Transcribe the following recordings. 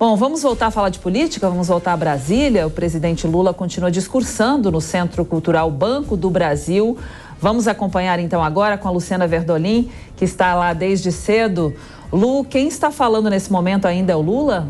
Bom, vamos voltar a falar de política, vamos voltar a Brasília. O presidente Lula continua discursando no Centro Cultural Banco do Brasil. Vamos acompanhar então agora com a Luciana Verdolim, que está lá desde cedo. Lu, quem está falando nesse momento ainda é o Lula?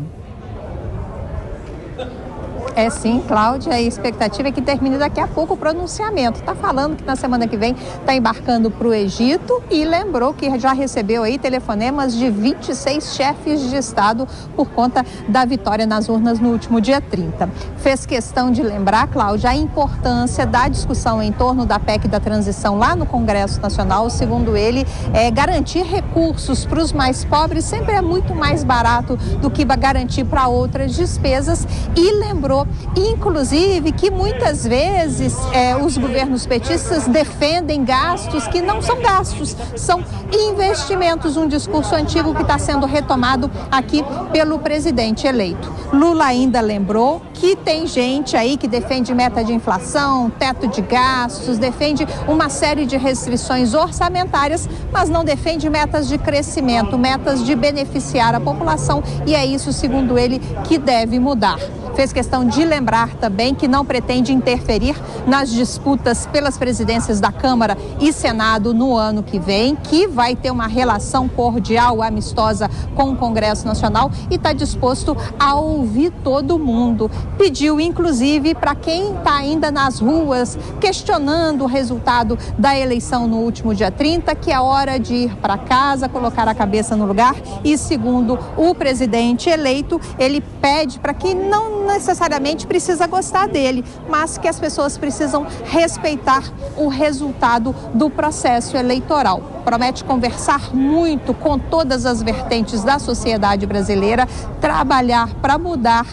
É sim, Cláudia, a expectativa é que termine daqui a pouco o pronunciamento. Está falando que na semana que vem está embarcando para o Egito e lembrou que já recebeu aí telefonemas de 26 chefes de Estado por conta da vitória nas urnas no último dia 30. Fez questão de lembrar, Cláudia, a importância da discussão em torno da PEC da transição lá no Congresso Nacional. Segundo ele, garantir recursos para os mais pobres sempre é muito mais barato do que garantir para outras despesas e lembrou inclusive que muitas vezes os governos petistas defendem gastos que não são gastos, são investimentos, um discurso antigo que está sendo retomado aqui pelo presidente eleito. Lula ainda lembrou que tem gente aí que defende meta de inflação, teto de gastos, defende uma série de restrições orçamentárias, mas não defende metas de crescimento, metas de beneficiar a população, e é isso, segundo ele, que deve mudar. Fez questão de lembrar também que não pretende interferir nas disputas pelas presidências da Câmara e Senado no ano que vem, que vai ter uma relação cordial, amistosa com o Congresso Nacional e está disposto a ouvir todo mundo. Pediu, inclusive, para quem está ainda nas ruas questionando o resultado da eleição no último dia 30, que é hora de ir para casa, colocar a cabeça no lugar e, segundo o presidente eleito, ele pede para que não necessariamente precisa gostar dele, mas que as pessoas precisam respeitar o resultado do processo eleitoral. Promete conversar muito com todas as vertentes da sociedade brasileira, trabalhar para mudar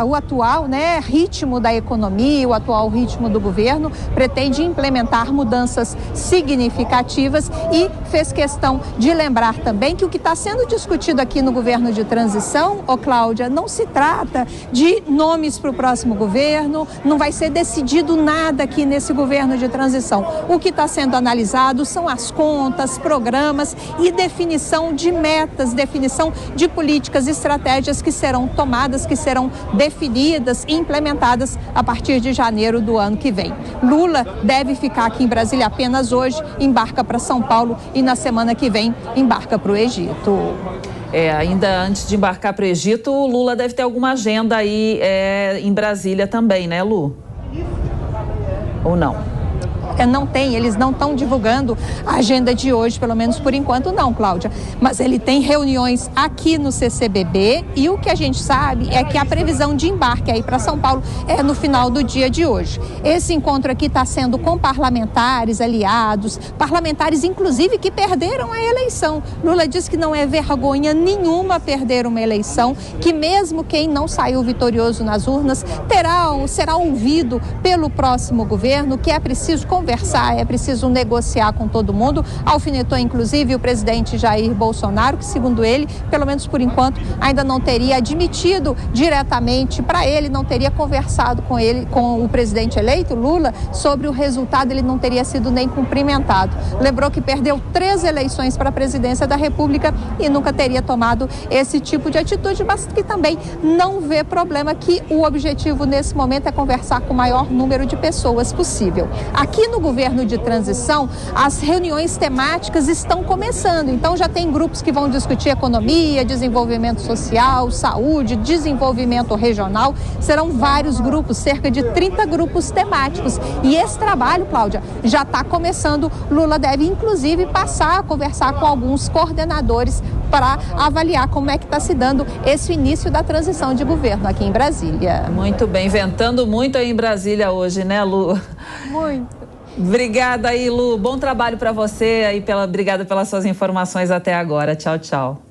o atual ritmo da economia, o atual ritmo do governo, pretende implementar mudanças significativas e fez questão de lembrar também que o que está sendo discutido aqui no governo de transição, Cláudia, não se trata de nomes para o próximo governo, não vai ser decidido nada aqui nesse governo de transição. O que está sendo analisado são as contas, programas e definição de metas, definição de políticas e estratégias que serão tomadas, que serão definidas e implementadas a partir de janeiro do ano que vem. Lula deve ficar aqui em Brasília apenas hoje, embarca para São Paulo e na semana que vem embarca para o Egito. Ainda antes de embarcar para o Egito, o Lula deve ter alguma agenda aí em Brasília também, né, Lu? Ou não? Não tem, eles não estão divulgando a agenda de hoje, pelo menos por enquanto não, Cláudia. Mas ele tem reuniões aqui no CCBB e o que a gente sabe é que a previsão de embarque aí para São Paulo é no final do dia de hoje. Esse encontro aqui está sendo com parlamentares, aliados, parlamentares inclusive que perderam a eleição. Lula diz que não é vergonha nenhuma perder uma eleição, que mesmo quem não saiu vitorioso nas urnas será ouvido pelo próximo governo, que é preciso conversar, é preciso negociar com todo mundo. Alfinetou, inclusive, o presidente Jair Bolsonaro, que, segundo ele, pelo menos por enquanto, ainda não teria admitido diretamente para ele, não teria conversado com ele, com o presidente eleito, Lula, sobre o resultado, ele não teria sido nem cumprimentado. Lembrou que perdeu 3 eleições para a presidência da República e nunca teria tomado esse tipo de atitude, mas que também não vê problema, que o objetivo nesse momento é conversar com o maior número de pessoas possível. Aqui no governo de transição, as reuniões temáticas estão começando, então já tem grupos que vão discutir economia, desenvolvimento social, saúde, desenvolvimento regional. Serão vários grupos, cerca de 30 grupos temáticos. E esse trabalho, Cláudia, já está começando. Lula deve, inclusive, passar a conversar com alguns coordenadores para avaliar como é que está se dando esse início da transição de governo aqui em Brasília. Muito bem, ventando muito aí em Brasília hoje, né, Lu? Muito. Obrigada aí, Lu. Bom trabalho para você aí, obrigada pelas suas informações até agora. Tchau, tchau.